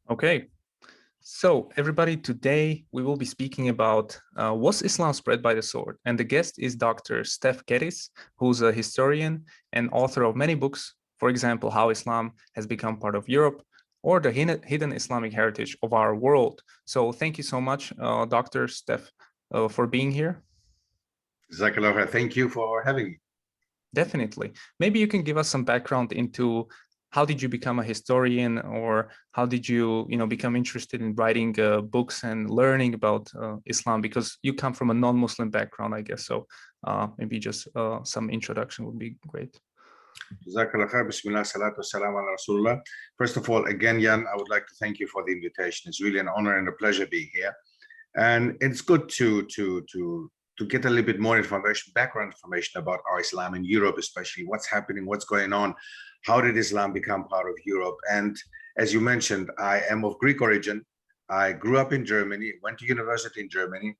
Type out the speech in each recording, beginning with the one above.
Okay, so everybody, today we will be speaking about was Islam spread by the sword? And the guest is Dr. Stef Keris, who's a historian and author of many books, for example, How Islam Has Become Part of Europe, or the hidden Islamic heritage of our world. So thank you so much, Dr. Stef, for being here. Jazakallah, thank you for having me. Definitely. Maybe you can give us some background into how did you become a historian, or how did you, become interested in writing books and learning about Islam? Because you come from a non-Muslim background, I guess. So maybe just some introduction would be great. Jazakallah khair, bismillah, salatu wassalam ala rasulullah. First of all, again, Jan, I would like to thank you for the invitation. It's really an honor and a pleasure being here. And it's good to get a little bit more information, background information about our Islam in Europe, especially what's happening, what's going on, how did Islam become part of Europe? And as you mentioned, I am of Greek origin. I grew up in Germany, went to university in Germany,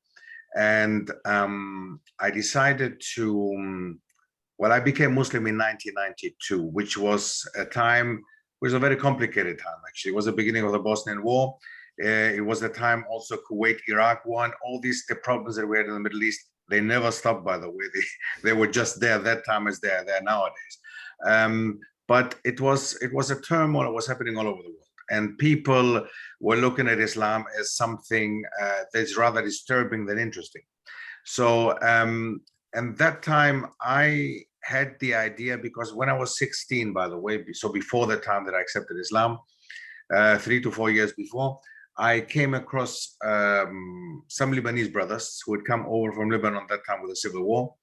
and I decided to, well, I became Muslim in 1992, which was a time, it was a very complicated time, actually. It was the beginning of the Bosnian War. It was the time also Kuwait-Iraq war, and all these the problems that we had in the Middle East, they never stopped, by the way. They were just there that time as they're there nowadays. But it was a turmoil that was happening all over the world. And people were looking at Islam as something that's rather disturbing than interesting. So, and that time I had the idea, because when I was 16, by the way, so before the time that I accepted Islam, 3 to 4 years before, I came across some Lebanese brothers who had come over from Lebanon at that time with the civil war,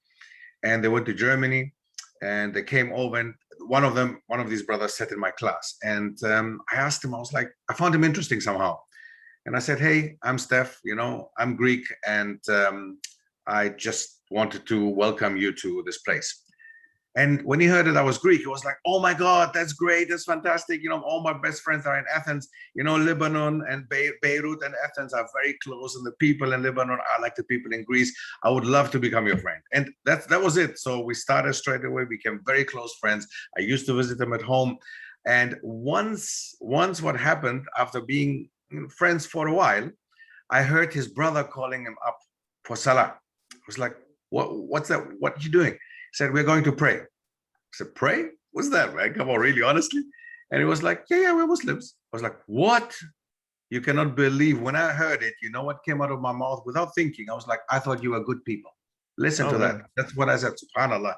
and they went to Germany, and they came over, and one of these brothers sat in my class, and I asked him, I found him interesting somehow, and I said, hey, I'm Stef, I'm Greek, and I just wanted to welcome you to this place. And when he heard that I was Greek, he was like, oh my God, that's great, that's fantastic. All my best friends are in Athens. Lebanon and Beirut and Athens are very close, and the people in Lebanon are like the people in Greece. I would love to become your friend. And that was it. So we started straight away, became very close friends. I used to visit him at home. And once what happened, after being friends for a while, I heard his brother calling him up for Salah. I was like, what's that? What are you doing? He said, we're going to pray. I said, pray? What's that, man? Come on, really, honestly? And he was like, yeah, we're Muslims. I was like, what? You cannot believe. When I heard it, you know what came out of my mouth without thinking? I was like, I thought you were good people. Listen to that. That's what I said, subhanAllah.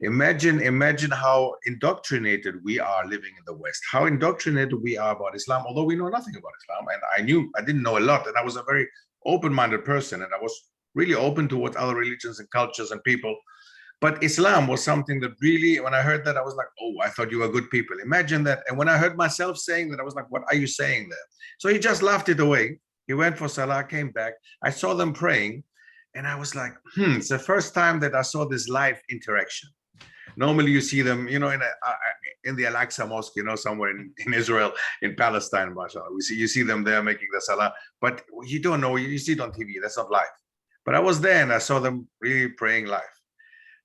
Imagine how indoctrinated we are living in the West, how indoctrinated we are about Islam, although we know nothing about Islam. And I didn't know a lot, and I was a very open-minded person, and I was really open towards other religions and cultures and people. But Islam was something that really, when I heard that, I was like, oh, I thought you were good people. Imagine that. And when I heard myself saying that, I was like, what are you saying there? So he just laughed it away. He went for Salah, came back. I saw them praying, and I was like, it's the first time that I saw this live interaction. Normally you see them, in the Al-Aqsa Mosque, somewhere in Israel, in Palestine, mashallah. You see them there making the Salah, but you don't know, you see it on TV, that's not live. But I was there and I saw them really praying live.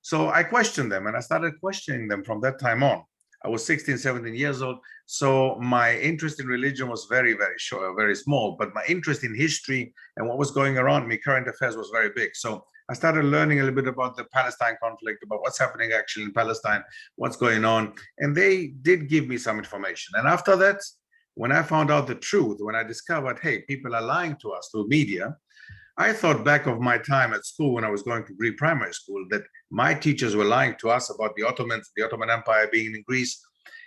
So I questioned them, and I started questioning them from that time on. I was 16, 17 years old. So my interest in religion was very, very short, very small, but my interest in history and what was going around me, current affairs, was very big. So I started learning a little bit about the Palestine conflict, about what's happening actually in Palestine, what's going on. And they did give me some information. And after that, when I found out the truth, when I discovered, hey, people are lying to us through media, I thought back of my time at school when I was going to Greek primary school, that my teachers were lying to us about the Ottomans, the Ottoman Empire being in Greece,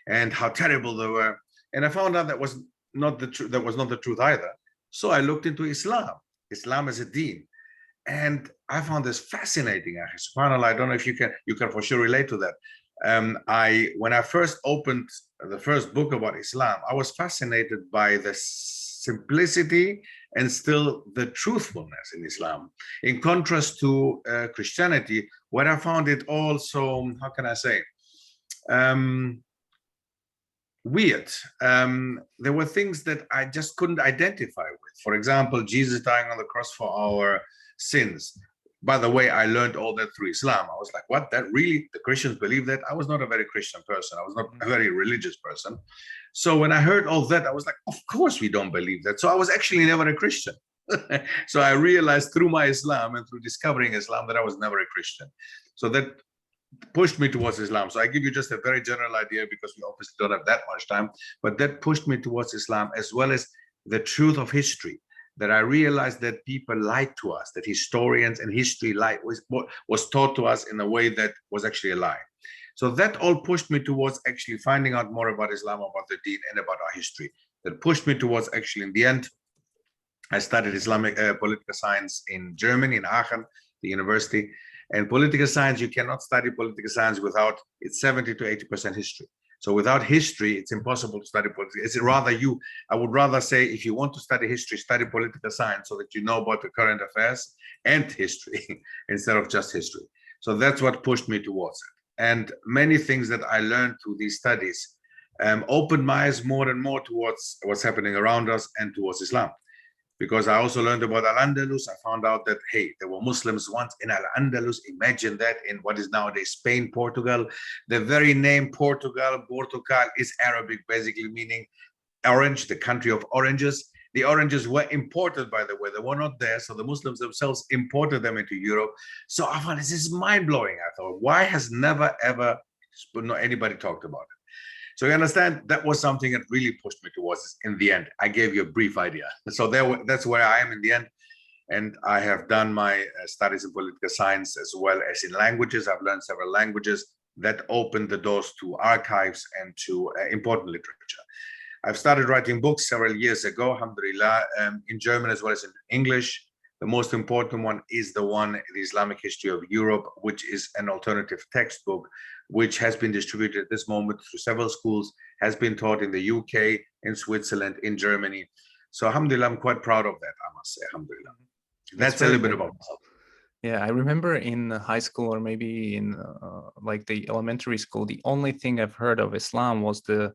and how terrible they were. And I found out that was not the truth. That was not the truth either. So I looked into Islam as a deen, and I found this fascinating. SubhanAllah, I don't know if you can for sure relate to that. When I first opened the first book about Islam, I was fascinated by the simplicity and still the truthfulness in Islam, in contrast to Christianity, where I found it also, how can I say, weird. There were things that I just couldn't identify with. For example, Jesus dying on the cross for our sins. by the way, I learned all that through Islam. I was like, what, that really, the Christians believe that? I was not a very Christian person. I was not a very religious person. So when I heard all that, I was like, of course we don't believe that. So I was actually never a Christian. So I realized through my Islam and through discovering Islam that I was never a Christian. So that pushed me towards Islam. So I give you just a very general idea because we obviously don't have that much time, but that pushed me towards Islam, as well as the truth of history, that I realized that people lied to us, that historians and history lied was taught to us in a way that was actually a lie. So that all pushed me towards actually finding out more about Islam, about the deen, and about our history. That pushed me towards actually, in the end, I studied Islamic political science in Germany, in Aachen, the university. And political science, you cannot study political science without, it's 70 to 80% history. So without history, it's impossible to study politics. It's rather I would rather say, if you want to study history, study political science so that you know about the current affairs and history instead of just history. So that's what pushed me towards it. And many things that I learned through these studies opened my eyes more and more towards what's happening around us and towards Islam. Because I also learned about Al-Andaluz. I found out that, hey, there were Muslims once in Al-Andaluz. Imagine that, in what is nowadays Spain, Portugal. The very name Portugal is Arabic, basically meaning orange, the country of oranges. The oranges were imported, by the way. They were not there, so the Muslims themselves imported them into Europe. So I found this is mind-blowing. I thought, why has never, ever anybody talked about it? So you understand, that was something that really pushed me towards this in the end. I gave you a brief idea. So that's where I am in the end. And I have done my studies in political science as well as in languages. I've learned several languages that opened the doors to archives and to important literature. I've started writing books several years ago, alhamdulillah, in German as well as in English. The most important one is the Islamic History of Europe, which is an alternative textbook, which has been distributed at this moment through several schools, has been taught in the UK, in Switzerland, in Germany. So alhamdulillah, I'm quite proud of that, I must say, alhamdulillah. That's a little bit about myself. Yeah, I remember in high school, or maybe in like the elementary school, the only thing I've heard of Islam was the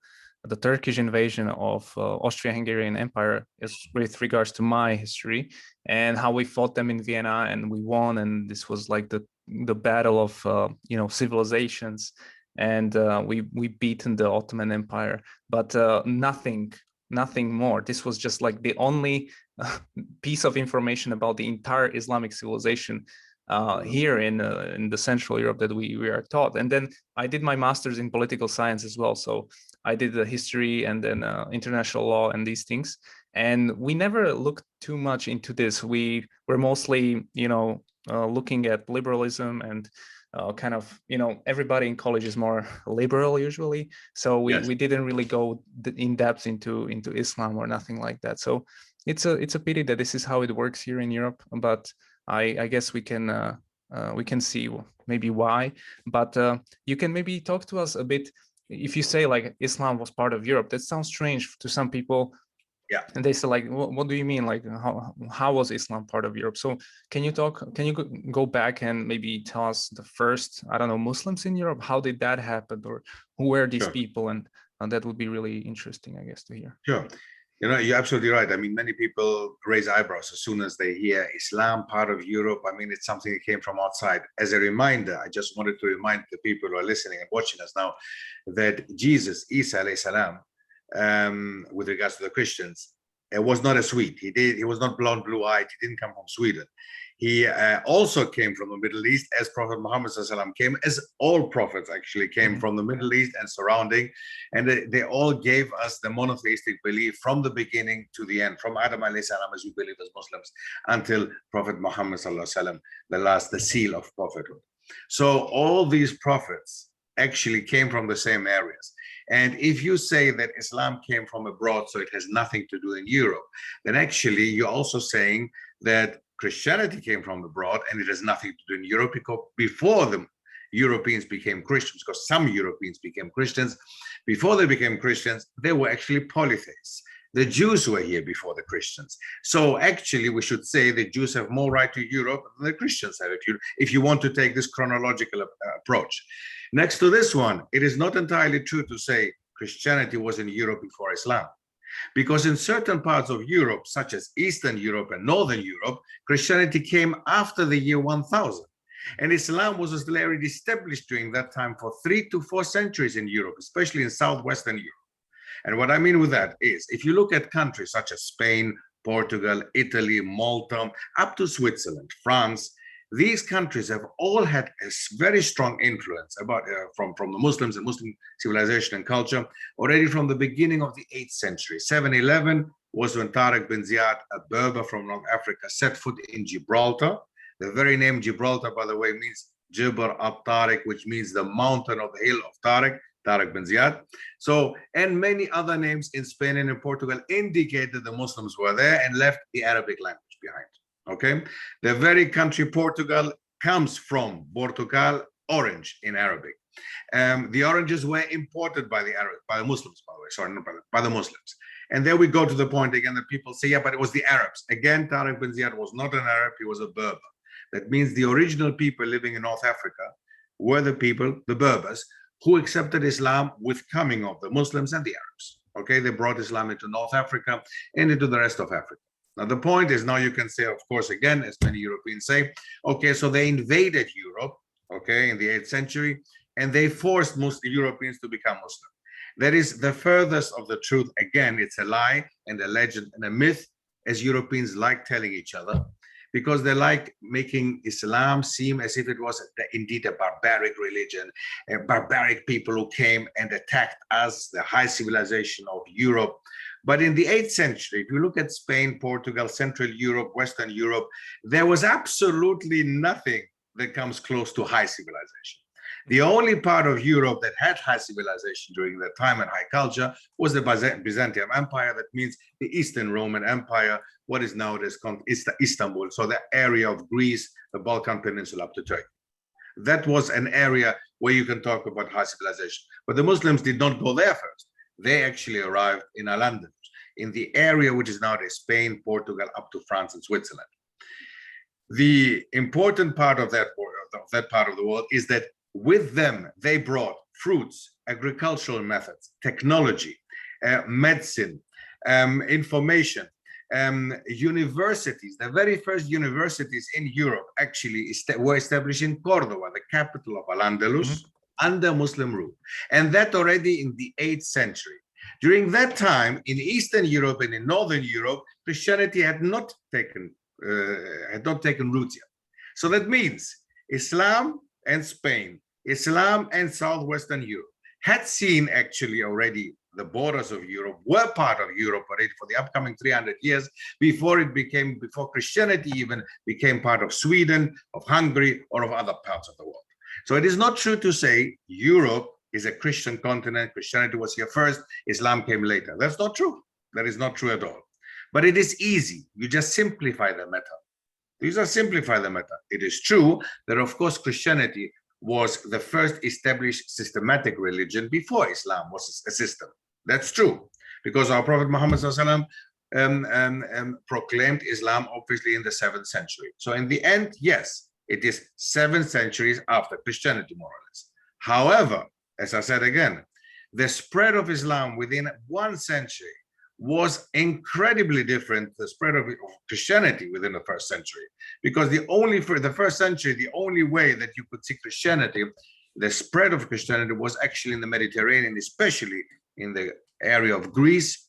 Turkish invasion of Austro-Hungarian Empire, with regards to my history, and how we fought them in Vienna and we won, and this was like the battle of civilizations, and we beaten the Ottoman Empire, but nothing more. This was just like the only piece of information about the entire Islamic civilization here in the Central Europe that we are taught. And then I did my master's in political science as well, so I did the history and then international law and these things, and we never looked too much into this. We were mostly looking at liberalism and kind of, everybody in college is more liberal usually, so we didn't really go in depth into Islam or nothing like that. So it's a pity that this is how it works here in Europe, but I guess we can see maybe why. But you can maybe talk to us a bit. If you say like Islam was part of Europe, that sounds strange to some people. Yeah. And they say like, what do you mean? Like, how was Islam part of Europe? So can you go back and maybe tell us the first, I don't know, Muslims in Europe? How did that happen? Or who were these people? And that would be really interesting, I guess, to hear. Sure. You're absolutely right. I mean, many people raise eyebrows as soon as they hear Islam part of Europe. I mean, it's something that came from outside. As a reminder, I just wanted to remind the people who are listening and watching us now that Jesus, Isa alayhi salam, with regards to the Christians, it was not a Swede. He was not blonde, blue-eyed. He didn't come from Sweden. He also came from the Middle East, as Prophet Muhammad came, as all prophets actually came from the Middle East and surrounding. And they all gave us the monotheistic belief from the beginning to the end, from Adam alayhi salam, as we believe as Muslims, until Prophet Muhammad the seal of prophethood. So all these prophets actually came from the same areas. And if you say that Islam came from abroad, so it has nothing to do in Europe, then actually you're also saying that Christianity came from abroad and it has nothing to do in Europe, because before the Europeans became Christians, because some Europeans became Christians, before they became Christians, they were actually polytheists. The Jews were here before the Christians. So actually we should say the Jews have more right to Europe than the Christians have, if you want to take this chronological approach. Next to this one, it is not entirely true to say Christianity was in Europe before Islam. Because in certain parts of Europe, such as Eastern Europe and Northern Europe, Christianity came after the year 1000. And Islam was already established during that time for 3 to 4 centuries in Europe, especially in southwestern Europe. And what I mean with that is, if you look at countries such as Spain, Portugal, Italy, Malta, up to Switzerland, France, these countries have all had a very strong influence from the Muslims and Muslim civilization and culture already from the beginning of the 8th century. 711 was when Tariq bin Ziyad, a Berber from North Africa, set foot in Gibraltar. The very name Gibraltar, by the way, means Jibr al-Tariq, which means the mountain of the hill of Tariq bin Ziyad. So, and many other names in Spain and in Portugal indicate that the Muslims were there and left the Arabic language behind. Okay, the very country Portugal comes from Portugal, orange in Arabic. The oranges were imported by the Muslims, by the way, sorry, not by the Muslims. And there we go to the point again that people say, yeah, but it was the Arabs. Again, Tariq bin Ziyad was not an Arab, he was a Berber. That means the original people living in North Africa were the people, the Berbers, who accepted Islam with coming of the Muslims and the Arabs. Okay, they brought Islam into North Africa and into the rest of Africa. Now, the point is, now you can say, of course, again, as many Europeans say, okay, so they invaded Europe, okay, in the 8th century, and they forced most Europeans to become Muslim. That is the furthest of the truth. Again, it's a lie and a legend and a myth, as Europeans like telling each other, because they like making Islam seem as if it was indeed a barbaric religion, barbaric people who came and attacked us, the high civilization of Europe. But in the 8th century, if you look at Spain, Portugal, Central Europe, Western Europe, there was absolutely nothing that comes close to high civilization. The only part of Europe that had high civilization during that time and high culture was the Byzantium Empire. That means the Eastern Roman Empire, what is nowadays called Istanbul, so the area of Greece, the Balkan Peninsula up to Turkey. That was an area where you can talk about high civilization. But the Muslims did not go there first. They actually arrived in Al-Andaluz, in the area which is nowadays Spain, Portugal, up to France and Switzerland. The important part of that part of the world is that with them, they brought fruits, agricultural methods, technology, medicine, information, universities. The very first universities in Europe actually were established in Cordoba, the capital of Al-Andalus, under Muslim rule. And that already in the 8th century. During that time, in Eastern Europe and in Northern Europe, Christianity had not taken roots yet. So that means Islam and Spain, Islam and Southwestern Europe had seen actually already the borders of Europe, were part of Europe already for the upcoming 300 years before Christianity even became part of Sweden, of Hungary, or of other parts of the world. So it is not true to say Europe is a Christian continent, Christianity was here first, Islam came later. That's not true. That is not true at all. But it is easy. You just simplify the matter. These are simplify the matter. It is true that, of course, Christianity was the first established systematic religion before Islam was a system. That's true, because our Prophet Muhammad proclaimed Islam obviously in the 7th century. So in the end, yes, it is 7 centuries after Christianity, more or less. However, as I said again, the spread of Islam within 1 century was incredibly different, the spread of Christianity within the 1st century, because for the 1st century, the only way that you could see Christianity, the spread of Christianity was actually in the Mediterranean, especially in the area of Greece,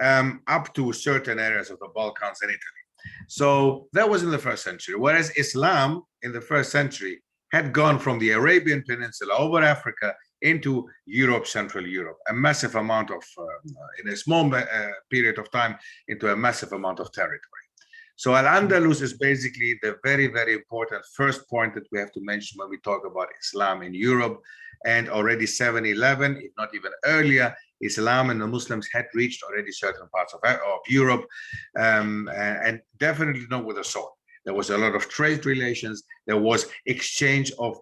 up to certain areas of the Balkans and Italy. So that was in the 1st century, whereas Islam in the 1st century had gone from the Arabian Peninsula over Africa into Europe, Central Europe, a massive amount of, in a small period of time, into a massive amount of territory. So Al-Andalus is basically the very, very important first point that we have to mention when we talk about Islam in Europe. And already 711, if not even earlier, Islam and the Muslims had reached already certain parts of Europe, and definitely not with a sword. There was a lot of trade relations. There was exchange of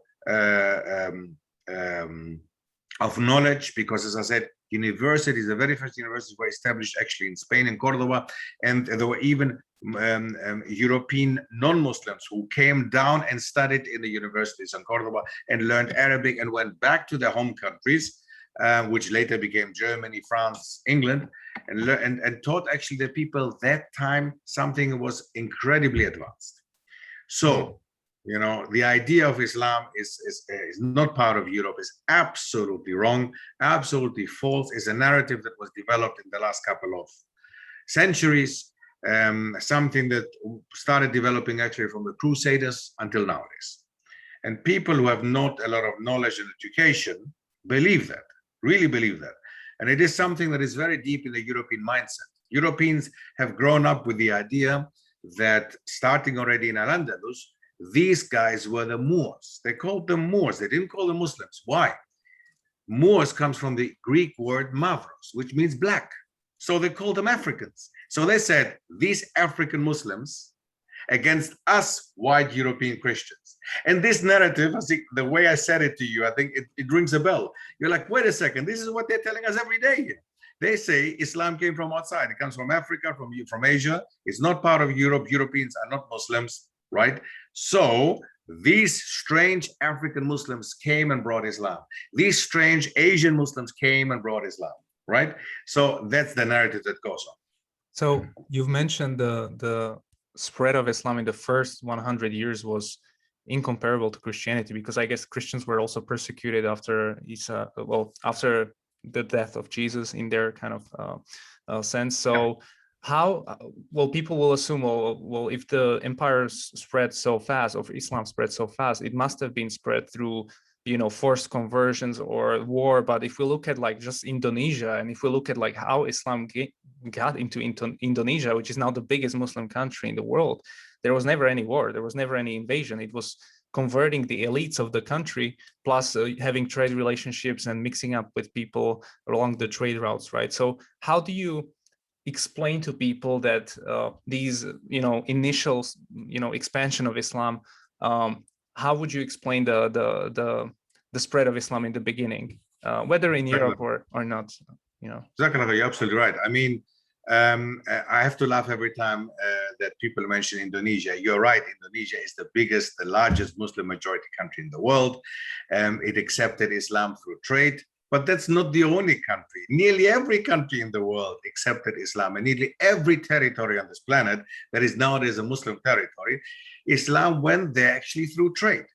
knowledge, because, as I said, universities, the very first universities were established actually in Spain and Cordoba, and there were even European non-Muslims who came down and studied in the universities in Cordoba and learned Arabic and went back to their home countries which later became Germany, France, England, and taught actually the people that time something was incredibly advanced. So, you know, the idea of Islam is not part of Europe, is absolutely wrong, absolutely false. It's a narrative that was developed in the last couple of centuries, something that started developing actually from the Crusaders until nowadays. And people who have not a lot of knowledge and education believe that, really believe that. And it is something that is very deep in the European mindset. Europeans have grown up with the idea that starting already in Al-Andaluz, these guys were the Moors. They called them Moors. They didn't call them Muslims. Why? Moors comes from the Greek word mavros, which means black. So they called them Africans. So they said, these African Muslims against us white European Christians. And this narrative, I think the way I said it to you, I think it rings a bell. You're like, wait a second, this is what they're telling us every day here. They say Islam came from outside. It comes from Africa, from Asia. It's not part of Europe. Europeans are not Muslims, right? So these strange African Muslims came and brought Islam. These strange Asian Muslims came and brought Islam, right? So that's the narrative that goes on. So you've mentioned the spread of Islam in the first 100 years was incomparable to Christianity, because I guess Christians were also persecuted after after the death of Jesus in their kind of sense. So how, people will assume, well, if the empire spread so fast, or Islam spread so fast, it must have been spread through, you know, forced conversions or war. But if we look at like just Indonesia, and if we look at like how Islam got into Indonesia, which is now the biggest Muslim country in the world, there was never any war, there was never any invasion. It was converting the elites of the country, plus having trade relationships and mixing up with people along the trade routes, right? So how do you explain to people that these, you know, initial, you know, expansion of Islam, how would you explain the spread of Islam in the beginning, whether in Europe or not, you know? Exactly, you're absolutely right. I mean, I have to laugh every time that people mention Indonesia. You're right, Indonesia is the biggest, the largest Muslim majority country in the world. It accepted Islam through trade, but that's not the only country. Nearly every country in the world accepted Islam, and nearly every territory on this planet that is nowadays a Muslim territory, Islam went there actually through trade.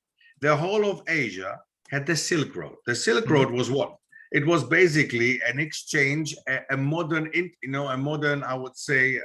The whole of Asia had the Silk Road. The Silk Road was what? It was basically an exchange, a modern, you know, a modern, I would say,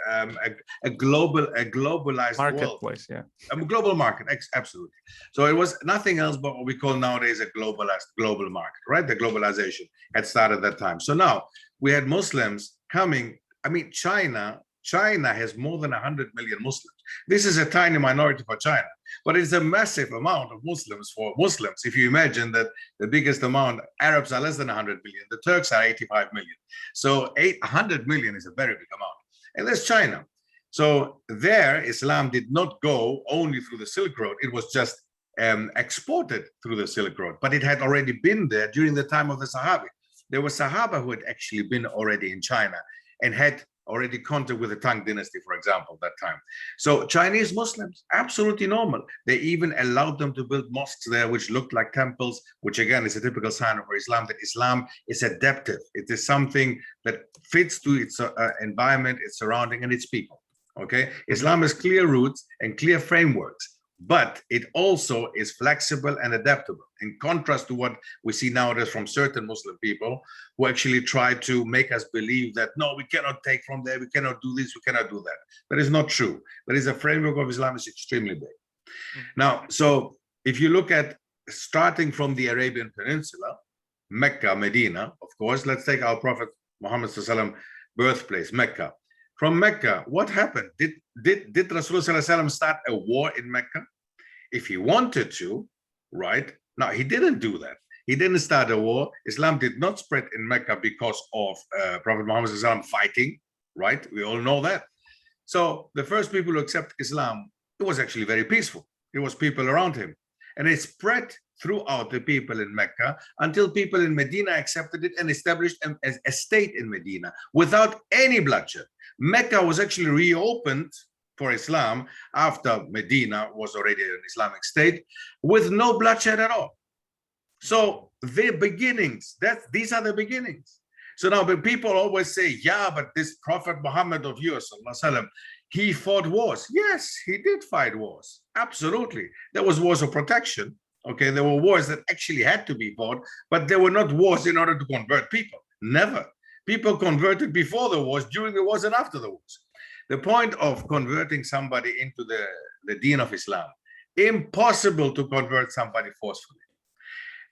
a globalized marketplace, world. A global market, absolutely. So it was nothing else but what we call nowadays a global market, right? The globalization had started at that time. So now we had Muslims coming. I mean, China has more than 100 million Muslims. This is a tiny minority for China, but it's a massive amount of Muslims for Muslims. If you imagine that the biggest amount, Arabs are less than 100 million, the Turks are 85 million. So 100 million is a very big amount. And there's China. So there, Islam did not go only through the Silk Road. It was just exported through the Silk Road, but it had already been there during the time of the Sahaba. There were Sahaba who had actually been already in China and had already contact with the Tang dynasty, for example, that time. So Chinese Muslims, absolutely normal. They even allowed them to build mosques there, which looked like temples, which again is a typical sign of Islam, that Islam is adaptive. It is something that fits to its environment, its surrounding, and its people, okay? Islam has clear roots and clear frameworks, but it also is flexible and adaptable, in contrast to what we see nowadays from certain Muslim people who actually try to make us believe that, no, we cannot take from there, we cannot do this, we cannot do that. That is not true. There is a framework of Islam is extremely big. Now, so if you look at starting from the Arabian Peninsula, Mecca, Medina, of course, let's take our Prophet Muhammad ﷺ birthplace, Mecca. From Mecca, what happened? Did Rasulullah ﷺ start a war in Mecca? If he wanted to, right? No, he didn't do that. He didn't start a war. Islam did not spread in Mecca because of Prophet Muhammad ﷺ fighting, right? We all know that. So the first people who accept Islam, it was actually very peaceful. It was people around him. And it spread throughout the people in Mecca until people in Medina accepted it and established a state in Medina without any bloodshed. Mecca was actually reopened for Islam after Medina was already an Islamic state with no bloodshed at all. So the beginnings, these are the beginnings. So now, but people always say, yeah, but this Prophet Muhammad of yours, he fought wars. Yes, he did fight wars. Absolutely. There was wars of protection. Okay, there were wars that actually had to be fought, but there were not wars in order to convert people. Never. People converted before the wars, during the wars, and after the wars. The point of converting somebody into the deen of Islam, impossible to convert somebody forcefully.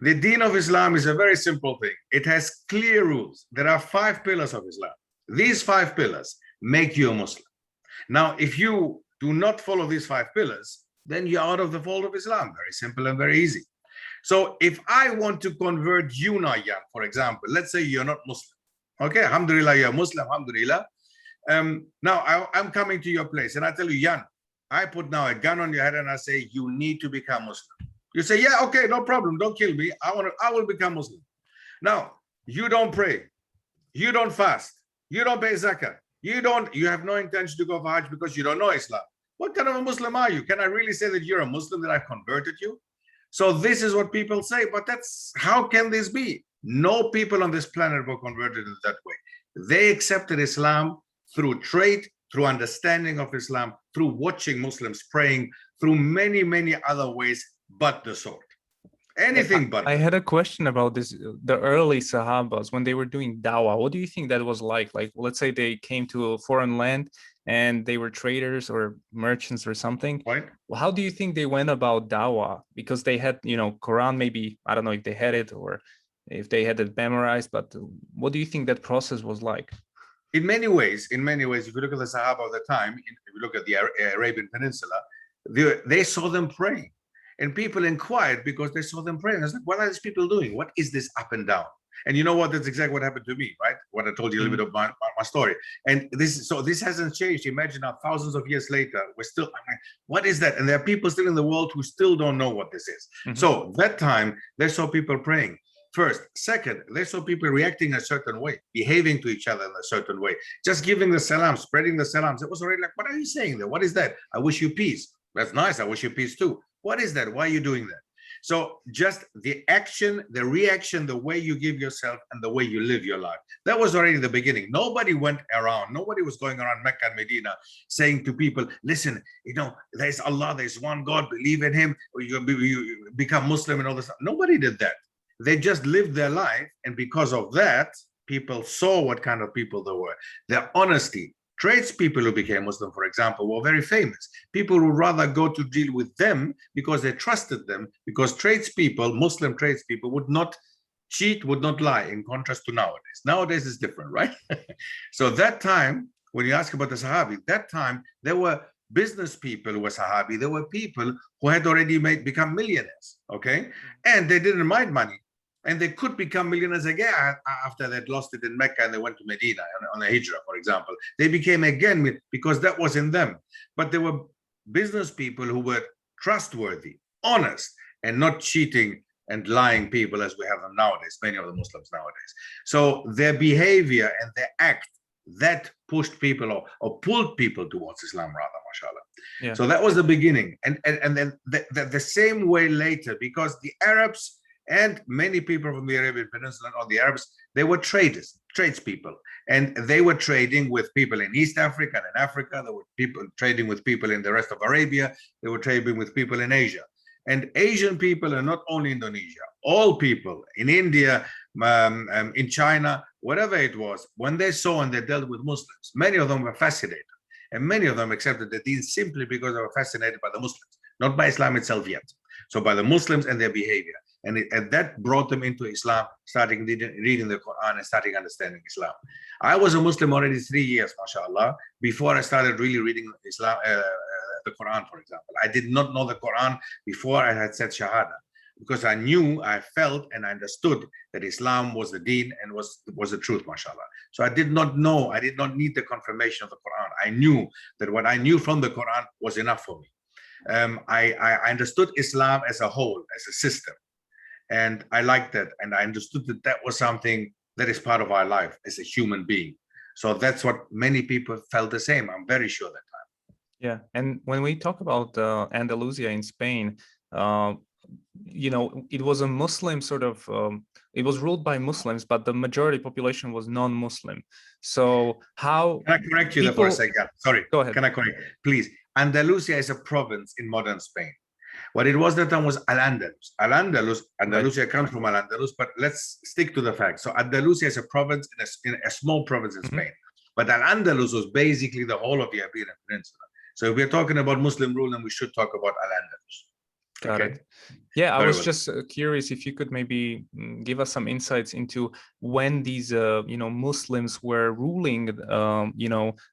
The deen of Islam is a very simple thing. It has clear rules. There are 5 pillars of Islam. These 5 pillars make you a Muslim. Now, if you do not follow these 5 pillars, then you're out of the fold of Islam. Very simple and very easy. So if I want to convert you now, Jan, for example, let's say you're not Muslim. Okay, alhamdulillah, you're Muslim, alhamdulillah. Now I'm coming to your place and I tell you, Jan, I put now a gun on your head and I say, you need to become Muslim. You say, yeah, okay, no problem. Don't kill me. I will become Muslim. Now, you don't pray. You don't fast. You don't pay zakah. You have no intention to go for Hajj because you don't know Islam. What kind of a Muslim are you? Can I really say that you're a Muslim, that I've converted you? So this is what people say, but how can this be? No people on this planet were converted in that way. They accepted Islam through trade, through understanding of Islam, through watching Muslims praying, through many, many other ways, but the sword. Anything but. I had a question about this, the early Sahabas, when they were doing Dawah. What do you think that was like? Like, let's say they came to a foreign land and they were traders or merchants or something. Right. Well, how do you think they went about Dawah? Because they had, Quran, maybe, I don't know if they had it or if they had it memorized, but what do you think that process was like? In many ways, if you look at the Sahaba of the time, if you look at the Arabian Peninsula, they saw them praying. And people inquired because they saw them praying. I was like, what are these people doing? What is this up and down? And you know what? That's exactly what happened to me, right? What I told you a little bit about my story. And this hasn't changed. Imagine now, thousands of years later, we're still, I'm like, what is that? And there are people still in the world who still don't know what this is. So that time, they saw people praying. First. Second, they saw people reacting a certain way, behaving to each other in a certain way, just giving the salam, spreading the salams. It was already like, what are you saying there? What is that? I wish you peace. That's nice. I wish you peace too. What is that? Why are you doing that? So just the action, the reaction, the way you give yourself and the way you live your life. That was already the beginning. Nobody went around. Nobody was going around Mecca and Medina saying to people, listen, there's Allah, there's one God, believe in him, or you become Muslim and all this stuff. Nobody did that. They just lived their life. And because of that, people saw what kind of people they were. Their honesty. Tradespeople who became Muslim, for example, were very famous. People would rather go to deal with them because they trusted them, because tradespeople, Muslim tradespeople, would not cheat, would not lie, in contrast to nowadays. Nowadays is different, right? So that time, when you ask about the Sahabi, that time there were business people who were Sahabi. There were people who had already become millionaires, okay? And they didn't mind money. And they could become millionaires again after they'd lost it in Mecca and they went to Medina on a hijrah, for example. They became again because that was in them. But there were business people who were trustworthy, honest, and not cheating and lying people as we have them nowadays, many of the Muslims nowadays. So their behavior and their act, that pushed people or pulled people towards Islam rather, mashallah. Yeah. So that was the beginning. And then the same way later, because the Arabs and many people from the Arabian Peninsula or the Arabs, they were tradespeople. And they were trading with people in East Africa and in Africa. There were people trading with people in the rest of Arabia. They were trading with people in Asia. And Asian people are not only Indonesia, all people in India, in China, whatever it was, when they saw and they dealt with Muslims, many of them were fascinated. And many of them accepted the deen simply because they were fascinated by the Muslims, not by Islam itself yet. So by the Muslims and their behavior. And that brought them into Islam, starting reading the Quran and starting understanding Islam. I was a Muslim already 3 years, mashallah, before I started really reading Islam, the Quran, for example. I did not know the Quran before I had said Shahada, because I knew, I felt, and I understood that Islam was the deen and was the truth, mashallah. So I did not know, I did not need the confirmation of the Quran. I knew that what I knew from the Quran was enough for me. I understood Islam as a whole, as a system. And I liked that. And I understood that that was something that is part of our life as a human being. So that's what many people felt the same. I'm very sure that time. Yeah. And when we talk about Andalusia in Spain, it was a Muslim sort of, it was ruled by Muslims, but the majority population was non-Muslim. So how Can I correct you there for a second? Sorry, go ahead. Can I correct? Please. Andalusia is a province in modern Spain. What it was that time was Al-Andalus. Andalusia comes from Al-Andalus, but let's stick to the facts. So Andalusia is a province in a small province in Spain. But Al-Andalus was basically the whole of the Iberian Peninsula. So if we're talking about Muslim rule, then we should talk about Al-Andalus. Got it. Yeah, I was just curious if you could maybe give us some insights into when these, Muslims were ruling,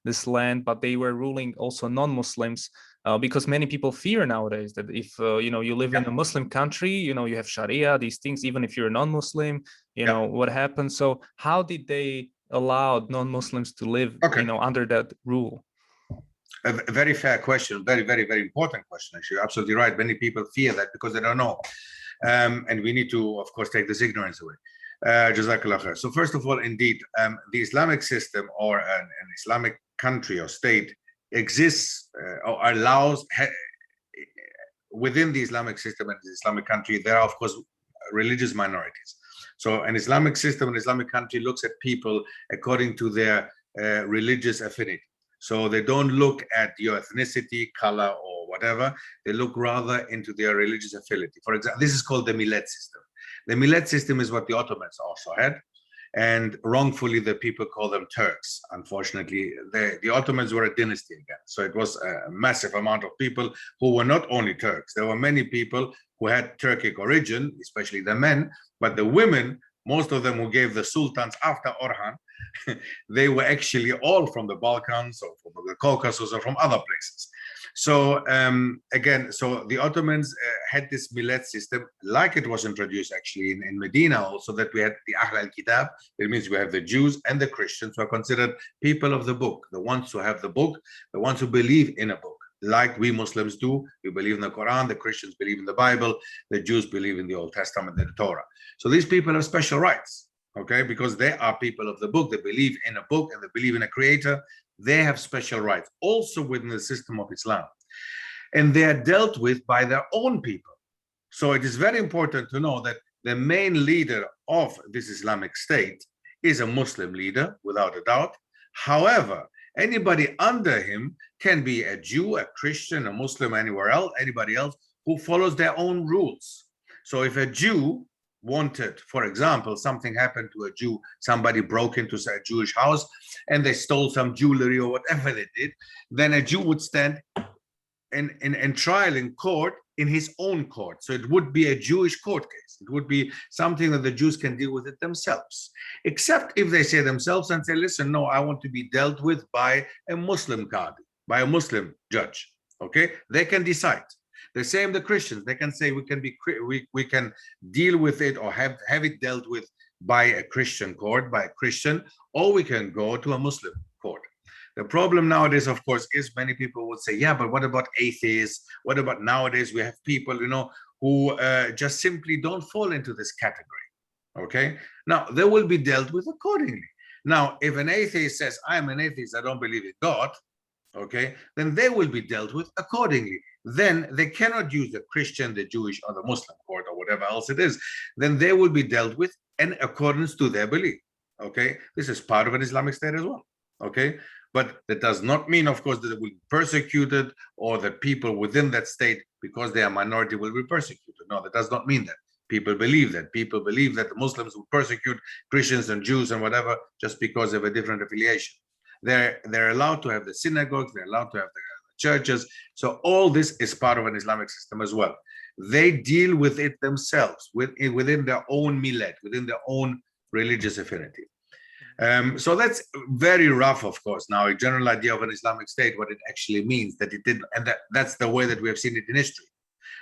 this land, but they were ruling also non-Muslims, because many people fear nowadays that if, you live in a Muslim country, you have Sharia, these things, even if you're a non-Muslim, what happens? So how did they allow non-Muslims to live, under that rule? A very fair question, very, very, very important question. Actually, you're absolutely right. Many people fear that because they don't know. And we need to, of course, take this ignorance away. Jazakallah khair. So first of all, indeed, the Islamic system or an Islamic country or state exists or allows, within the Islamic system and the Islamic country, there are, of course, religious minorities. So an Islamic system, an Islamic country looks at people according to their religious affinity. So they don't look at your ethnicity, color, or whatever. They look rather into their religious affinity. For example, this is called the millet system. The millet system is what the Ottomans also had. And wrongfully, the people call them Turks. Unfortunately, the Ottomans were a dynasty again. So it was a massive amount of people who were not only Turks. There were many people who had Turkic origin, especially the men, but the women, most of them who gave the sultans after Orhan, they were actually all from the Balkans or from the Caucasus or from other places. So again, so the Ottomans had this millet system, like it was introduced actually in Medina also, that we had the Ahl al-Kitab. It means we have the Jews and the Christians who are considered people of the book, the ones who have the book, the ones who believe in a book, like we Muslims do. We believe in the Quran, the Christians believe in the Bible, the Jews believe in the Old Testament and the Torah. So these people have special rights. Okay, because they are people of the book, they believe in a book and they believe in a creator, they have special rights also within the system of Islam. And they are dealt with by their own people. So it is very important to know that the main leader of this Islamic state is a Muslim leader, without a doubt. However, anybody under him can be a Jew, a Christian, a Muslim, anywhere else, anybody else who follows their own rules. So if a Jew wanted, for example, something happened to a Jew, somebody broke into a Jewish house and they stole some jewelry or whatever they did, then a Jew would stand in trial in court in his own court. So it would be a Jewish court case. It would be something that the Jews can deal with it themselves, except if they say themselves and say, listen, no, I want to be dealt with by a Muslim qadi, by a Muslim judge. Okay, they can decide. The same the Christians, they can say we can deal with it or have it dealt with by a Christian court, by a Christian, or we can go to a Muslim court. The problem nowadays, of course, is many people would say, yeah, but what about atheists? What about nowadays we have people, who just simply don't fall into this category. Okay, now they will be dealt with accordingly. Now, if an atheist says, I'm an atheist, I don't believe in God, okay, then they will be dealt with accordingly. Then they cannot use the Christian, the Jewish, or the Muslim court, or whatever else it is. Then they will be dealt with in accordance to their belief. Okay, this is part of an Islamic state as well. Okay, but that does not mean, of course, that they will be persecuted or that people within that state, because they are minority, will be persecuted. No, that does not mean that. People believe that. People believe that the Muslims will persecute Christians and Jews and whatever just because of a different affiliation. They're allowed to have the synagogues, they're allowed to have the churches. So all this is part of an Islamic system as well. They deal with it themselves, within their own millet, within their own religious affinity. So that's very rough, of course. Now, a general idea of an Islamic state, what it actually means, that it did, and that's the way that we have seen it in history.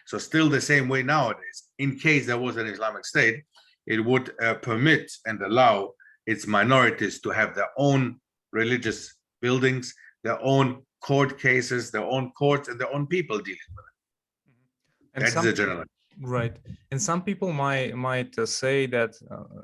So still the same way nowadays, in case there was an Islamic state, it would permit and allow its minorities to have their own religious buildings, their own court cases, their own courts, and their own people dealing with it. And that's the general. Right. And some people might say that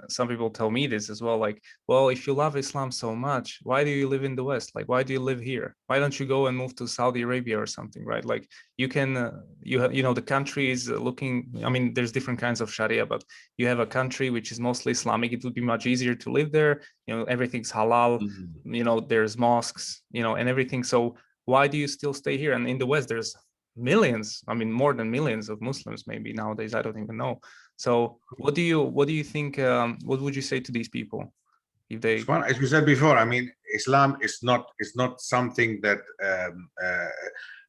some people tell me this as well, like, well, if you love Islam so much, why do you live in the West? Like, why do you live here? Why don't you go and move to Saudi Arabia or something, right? Like, you can you have, you know, the country is looking, I mean, there's different kinds of Sharia, but you have a country which is mostly Islamic. It would be much easier to live there. You know, everything's halal, Mhm. you know, there's mosques, you know, and everything. So why do you still stay here? And in the West, there's millions, I mean more than millions of Muslims maybe nowadays, I don't even know. So what do you think, what would you say to these people if they Usman, as we said before, I mean, Islam is not something that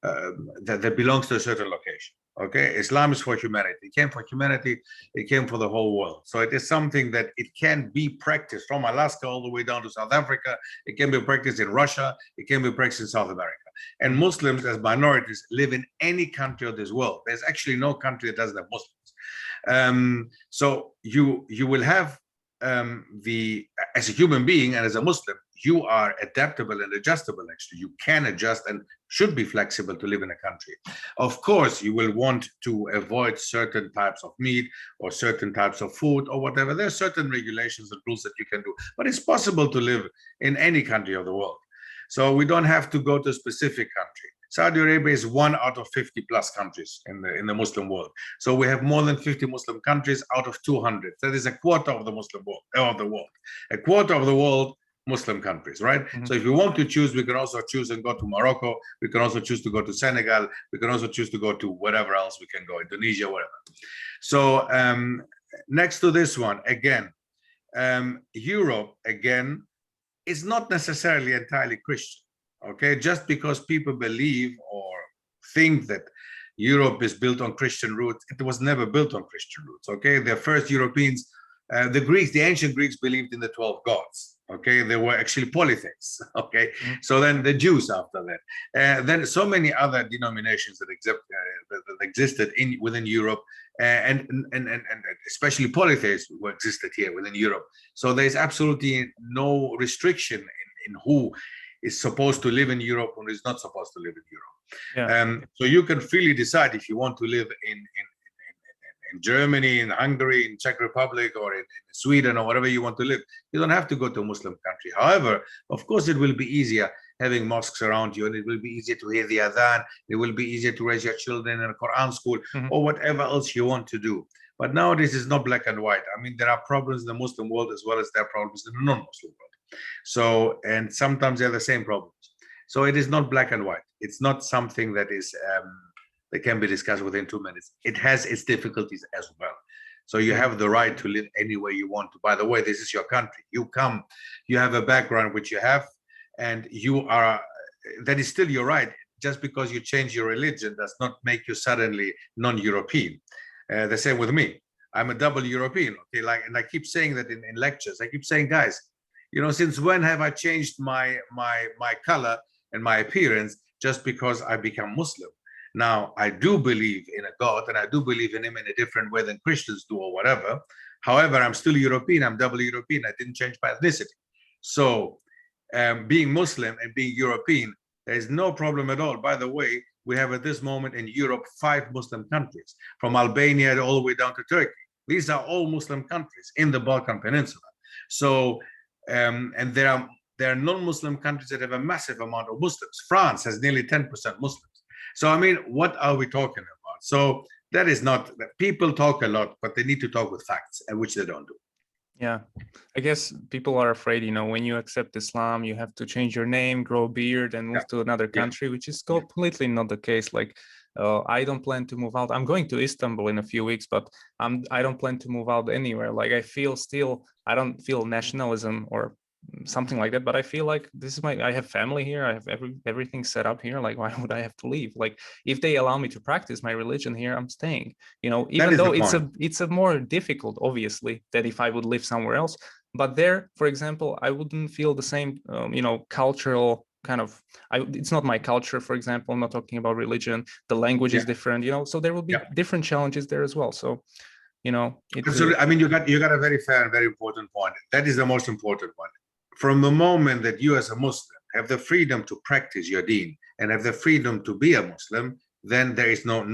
that belongs to a certain location. Okay, Islam is for humanity. It came for humanity. It came for the whole world. So it is something that it can be practiced from Alaska all the way down to South Africa. It can be practiced in Russia. It can be practiced in South America. And Muslims as minorities live in any country of this world. There's actually no country that doesn't have Muslims. So you will have the as a human being and as a Muslim, you are adaptable and adjustable. Actually, you can adjust and should be flexible to live in a country. Of course, you will want to avoid certain types of meat or certain types of food or whatever. There are certain regulations and rules that you can do, but it's possible to live in any country of the world. So we don't have to go to a specific country. Saudi Arabia is one out of 50 plus countries in the Muslim world. So we have more than 50 Muslim countries out of 200. That is a quarter of the Muslim world, of the world. A quarter of the world, Muslim countries, right? So if you want to choose, we can also choose and go to Morocco. We can also choose to go to Senegal. We can also choose to go to wherever else we can go, Indonesia, whatever. So next to this one, again, Europe, again, is not necessarily entirely Christian. Okay, just because people believe or think that Europe is built on Christian roots, it was never built on Christian roots. Okay, the first Europeans, the Greeks, the ancient Greeks believed in the 12 gods. Okay, they were actually polytheists. Okay, so then the Jews after that, then so many other denominations that existed within Europe, and especially polytheists who existed here within Europe. So there's absolutely no restriction in who is supposed to live in Europe and is not supposed to live in Europe. yeah So you can freely decide if you want to live in Germany, in Hungary, in Czech Republic, or in Sweden, or wherever you want to live. You don't have to go to a Muslim country. However, of course, it will be easier having mosques around you, and it will be easier to hear the adhan. It will be easier to raise your children in a Quran school, or whatever else you want to do. But nowadays, it's not black and white. I mean, there are problems in the Muslim world as well as there are problems in the non-Muslim world. So, and sometimes they're the same problems. So it is not black and white. It's not something that is that can be discussed within 2 minutes. It has its difficulties as well. So you have the right to live anywhere you want to. By the way, this is your country. You come, you have a background which you have, and you are, that is still your right. Just because you change your religion does not make you suddenly non-European. The same with me. I'm a double European. Okay, like, and I keep saying that in lectures. I keep saying, guys, you know, since when have I changed my color and my appearance just because I become Muslim? Now, I do believe in a God, and I do believe in him in a different way than Christians do or whatever. However, I'm still European. I'm double European. I didn't change my ethnicity. So being Muslim and being European, there is no problem at all. By the way, we have at this moment in Europe 5 Muslim countries, from Albania all the way down to Turkey. These are all Muslim countries in the Balkan Peninsula. So and there are non-Muslim countries that have a massive amount of Muslims. France has nearly 10% Muslims. So I mean, what are we talking about? So that is not, people talk a lot, but they need to talk with facts, and which they don't do. yeah I guess people are afraid, you know, when you accept Islam, you have to change your name, grow a beard, and move to another country, which is completely not the case. Like I don't plan to move out. I'm going to Istanbul in a few weeks, but I don't plan to move out anywhere. Like I feel still, I don't feel nationalism or something like that, but I feel like this is I have family here. I have everything set up here. Like why would I have to leave? Like if they allow me to practice my religion here, I'm staying, you know, even though it's a more difficult, obviously, than if I would live somewhere else. But there, for example, I wouldn't feel the same, you know, cultural kind of, it's not my culture, for example. I'm not talking about religion. The language is different, you know, so there will be different challenges there as well. So, you know, absolutely. I mean, you got a very fair and very important point. That is the most important one. From the moment that you as a Muslim have the freedom to practice your deen and have the freedom to be a Muslim, then there is no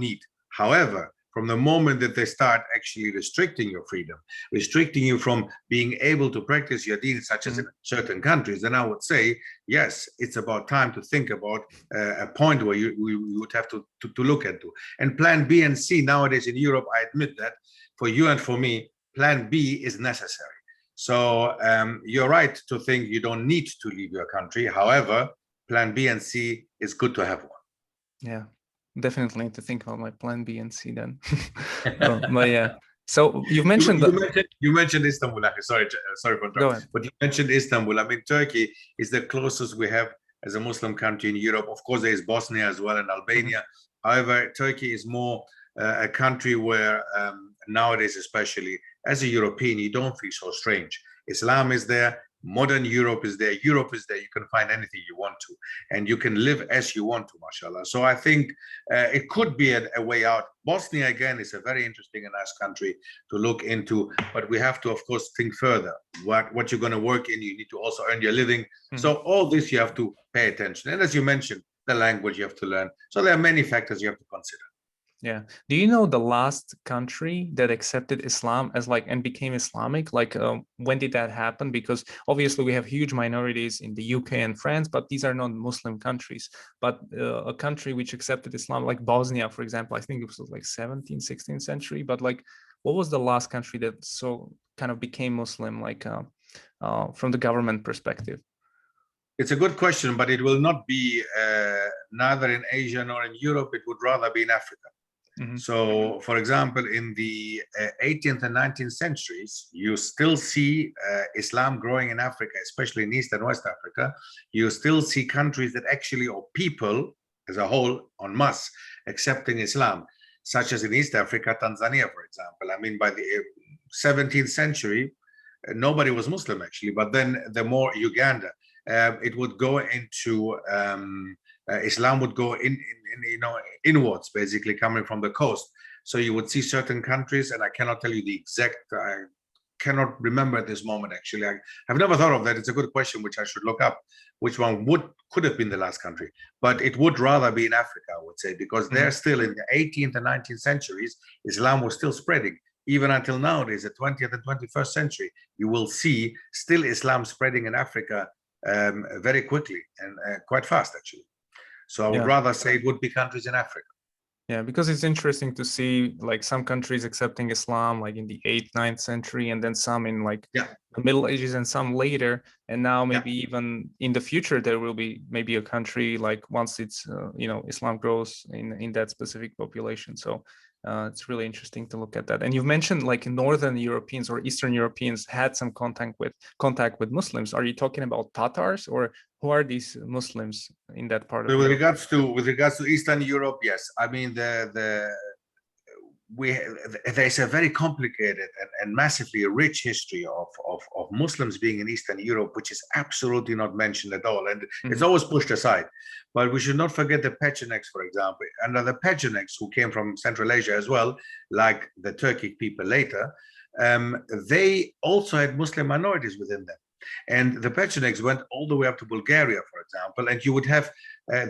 need. However, from the moment that they start actually restricting your freedom, restricting you from being able to practice your deen, such as in certain countries, then I would say, yes, it's about time to think about a point where you would have to look into. And plan B and C nowadays in Europe, I admit that for you and for me, plan B is necessary. So you're right to think you don't need to leave your country. However, plan B and C is good to have one. Yeah, definitely need to think about my plan B and C then. But yeah, so you've mentioned you mentioned Istanbul. Sorry for interrupting, but you mentioned Istanbul. I mean, Turkey is the closest we have as a Muslim country in Europe. Of course, there is Bosnia as well and Albania. However, Turkey is more a country where nowadays, especially as a European, you don't feel so strange. Islam is there. Modern Europe is there. Europe is there. You can find anything you want to, and you can live as you want to, mashallah. So I think it could be a way out. Bosnia, again, is a very interesting and nice country to look into, but we have to, of course, think further. What you're going to work in, you need to also earn your living. So all this you have to pay attention. And as you mentioned, the language you have to learn. So there are many factors you have to consider. Yeah. Do you know the last country that accepted Islam as and became Islamic? When did that happen? Because obviously we have huge minorities in the UK and France, but these are not Muslim countries. But a country which accepted Islam, like Bosnia, for example, I think it was 17th, 16th century. But what was the last country that so kind of became Muslim, from the government perspective? It's a good question, but it will not be neither in Asia nor in Europe. It would rather be in Africa. So, for example, in the 18th and 19th centuries, you still see Islam growing in Africa, especially in East and West Africa. You still see countries that actually, or people as a whole, en masse, accepting Islam, such as in East Africa, Tanzania, for example. I mean, by the 17th century, nobody was Muslim, actually. But then the more Uganda, it would go into Islam would go inwards, basically coming from the coast. So you would see certain countries, and I cannot tell you the exact. I cannot remember at this moment. Actually, I've never thought of that. It's a good question, which I should look up. Which one could have been the last country? But it would rather be in Africa, I would say, because they're still in the 18th and 19th centuries. Islam was still spreading. Even until nowadays, the 20th and 21st century, you will see still Islam spreading in Africa very quickly and quite fast, actually. So I would rather say it would be countries in Africa. Yeah, because it's interesting to see some countries accepting Islam in the 8th, 9th century, and then some in the Middle Ages and some later. And now maybe even in the future, there will be maybe a country once it's, Islam grows in that specific population. So it's really interesting to look at that. And you've mentioned Northern Europeans or Eastern Europeans had some contact with Muslims. Are you talking about Tatars, or who are these Muslims in that part of With Europe? regards to Eastern Europe, yes. I mean there's a very complicated and massively rich history of Muslims being in Eastern Europe, which is absolutely not mentioned at all, and it's always pushed aside. But we should not forget the Pechenegs, for example, and the Pechenegs who came from Central Asia as well, like the Turkic people later. They also had Muslim minorities within them. And the Pechenegs went all the way up to Bulgaria, for example, and you would have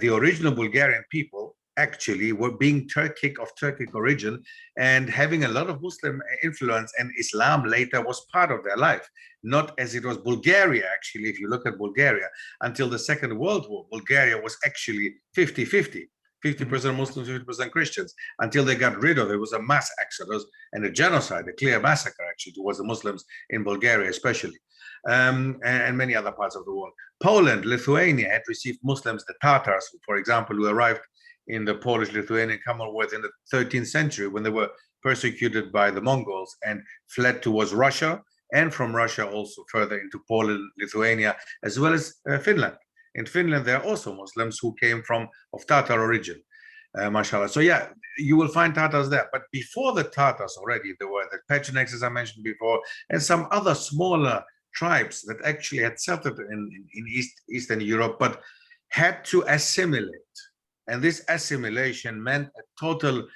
the original Bulgarian people actually were being Turkic origin and having a lot of Muslim influence, and Islam later was part of their life, not as it was Bulgaria. Actually, if you look at Bulgaria, until the Second World War, Bulgaria was actually 50-50. 50% Muslims, 50% Christians, until they got rid of it. It was a mass exodus and a genocide, a clear massacre actually towards the Muslims in Bulgaria especially, and many other parts of the world. Poland, Lithuania had received Muslims, the Tatars, for example, who arrived in the Polish-Lithuanian Commonwealth in the 13th century when they were persecuted by the Mongols and fled towards Russia, and from Russia also further into Poland, Lithuania, as well as Finland. In Finland, there are also Muslims who came of Tatar origin, mashallah. So yeah, you will find Tatars there. But before the Tatars already, there were the Pechenegs, as I mentioned before, and some other smaller tribes that actually had settled in Eastern Europe, but had to assimilate. And this assimilation meant a total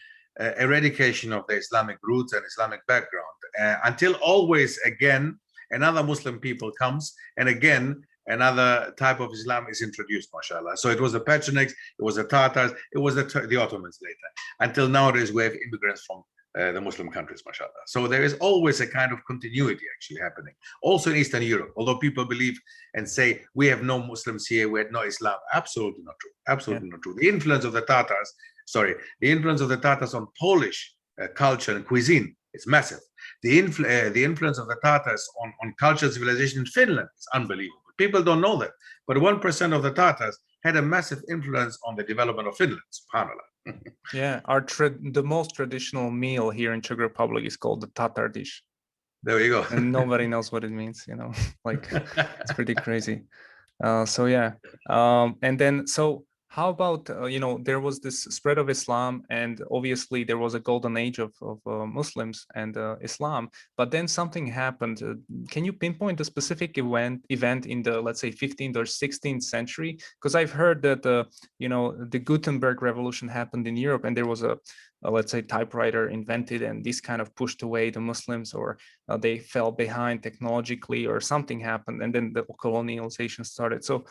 eradication of the Islamic roots and Islamic background, until always again another Muslim people comes, and again another type of Islam is introduced, mashallah. So it was the Pechenegs, it was the Tatars, it was the Ottomans later. Until nowadays we have immigrants from the Muslim countries, mashallah. So there is always a kind of continuity actually happening. Also in Eastern Europe, although people believe and say, we have no Muslims here, we had no Islam. Absolutely not true. Absolutely not true. The influence of the Tatars, the influence of the Tatars on Polish culture and cuisine is massive. The influence of the Tatars on culture and civilization in Finland is unbelievable. People don't know that. But 1% of the Tatars had a massive influence on the development of Finland, subhanAllah. Yeah, the most traditional meal here in Czech Republic is called the Tatar dish. There you go. And nobody knows what it means, you know, like it's pretty crazy. So yeah, and then so how about you know, there was this spread of Islam, and obviously there was a golden age of Muslims and Islam, but then something happened. Can you pinpoint a specific event in the, let's say, 15th or 16th century? Because I've heard that you know, the Gutenberg revolution happened in Europe, and there was a let's say typewriter invented, and this kind of pushed away the Muslims, or they fell behind technologically, or something happened, and then the colonialization started. So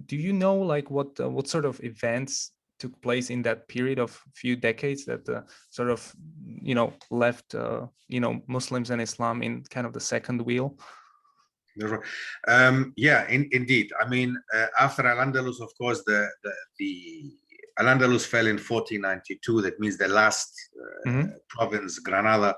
do you know like what sort of events took place in that period of few decades that sort of, you know, left you know, Muslims and Islam in kind of the second wheel? Yeah, indeed. I mean, after Al-Andalus, of course, the Al-Andalus fell in 1492. That means the last province, Granada,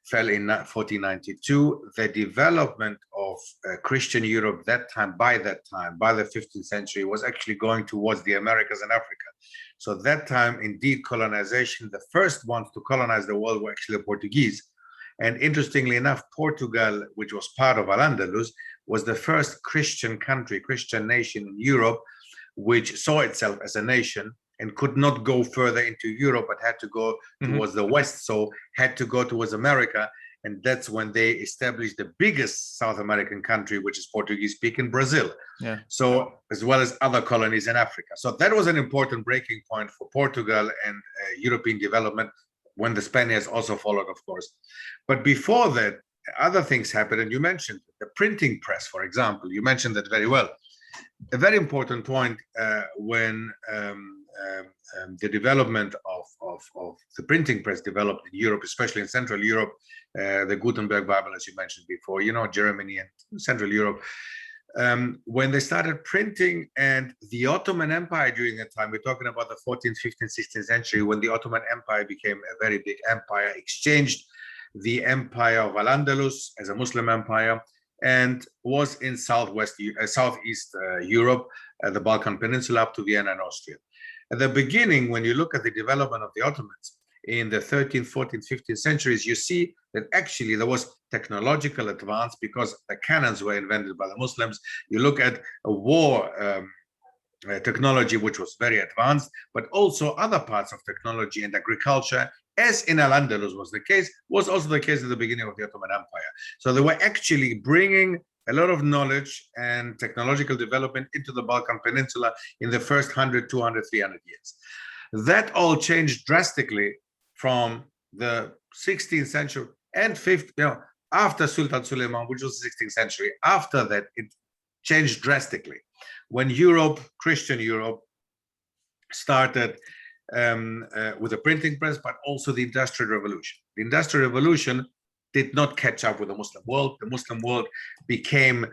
fell in 1492. The development of Christian Europe by the 15th century, was actually going towards the Americas and Africa. So that time, indeed, colonization, the first ones to colonize the world were actually the Portuguese. And interestingly enough, Portugal, which was part of Al-Andalus, was the first Christian country, Christian nation in Europe, which saw itself as a nation and could not go further into Europe, but had to go towards the West, so had to go towards America. And that's when they established the biggest South American country, which is Portuguese-speaking Brazil. Yeah. So, as well as other colonies in Africa. So that was an important breaking point for Portugal and European development, when the Spaniards also followed, of course. But before that, other things happened, and you mentioned the printing press, for example. You mentioned that very well. A very important point when the development of the printing press developed in Europe, especially in Central Europe, the Gutenberg Bible, as you mentioned before, you know, Germany and Central Europe, when they started printing, and the Ottoman Empire during that time, we're talking about the 14th, 15th, 16th century, when the Ottoman Empire became a very big empire, exchanged the empire of Al-Andalus as a Muslim empire, and was in southeast Europe, the Balkan Peninsula up to Vienna and Austria. At the beginning, when you look at the development of the Ottomans in the 13th, 14th, 15th centuries, you see that actually there was technological advance because the cannons were invented by the Muslims. You look at a war technology, which was very advanced, but also other parts of technology and agriculture, as in Al-Andalus was the case, was also the case at the beginning of the Ottoman Empire. So they were actually bringing a lot of knowledge and technological development into the Balkan Peninsula in the first 100, 200, 300 years. That all changed drastically from the 16th century and 15th, you know, after Sultan Suleiman, which was the 16th century. After that, it changed drastically when Europe, Christian Europe, started with the printing press, but also the Industrial Revolution. The Industrial Revolution did not catch up with the Muslim world. The Muslim world became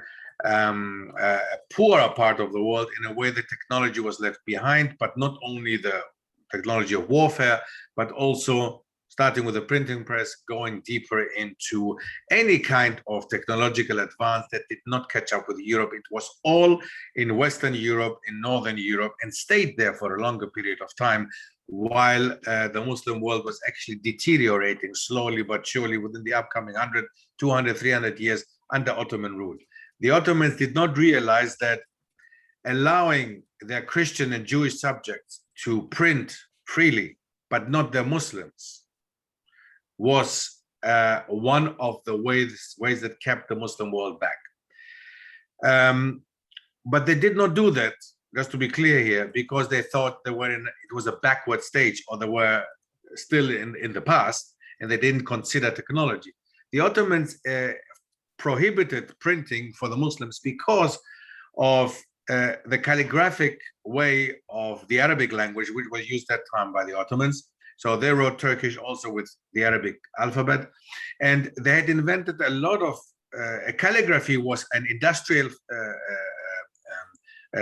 a poorer part of the world in a way that technology was left behind, but not only the technology of warfare, but also starting with the printing press, going deeper into any kind of technological advance that did not catch up with Europe. It was all in Western Europe, in Northern Europe, and stayed there for a longer period of time, while the Muslim world was actually deteriorating slowly but surely within the upcoming 100, 200, 300 years under Ottoman rule. The Ottomans did not realize that allowing their Christian and Jewish subjects to print freely, but not their Muslims, was one of the ways that kept the Muslim world back. But they did not do that, just to be clear here, because they thought they were it was a backward stage, or they were still in the past, and they didn't consider technology. The Ottomans prohibited printing for the Muslims because of the calligraphic way of the Arabic language, which was used that time by the Ottomans. So they wrote Turkish also with the Arabic alphabet. And they had invented a lot of calligraphy was an industrial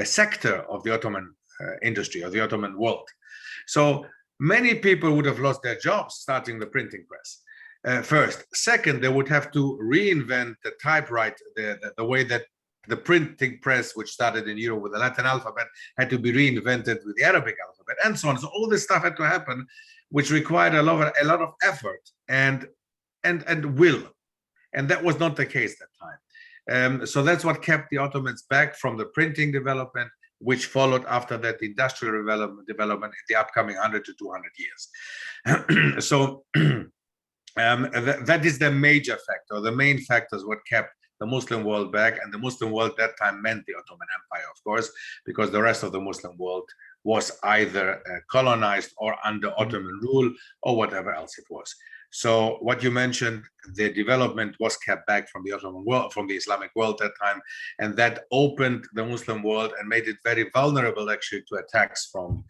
sector of the Ottoman industry, of the Ottoman world. So many people would have lost their jobs starting the printing press. First. Second, they would have to reinvent the typewriter, the way that the printing press, which started in Europe with the Latin alphabet, had to be reinvented with the Arabic alphabet, and so on. So all this stuff had to happen, which required a lot of effort and will, and that was not the case that time. So that's what kept the Ottomans back from the printing development, which followed after that industrial development in the upcoming 100 to 200 years. So that is the major factor. The main factor is what kept the Muslim world back, and the Muslim world that time meant the Ottoman Empire, of course, because the rest of the Muslim world was either colonized or under Ottoman rule or whatever else it was. So what you mentioned, the development was kept back from the Ottoman world, from the Islamic world that time, and that opened the Muslim world and made it very vulnerable actually to attacks from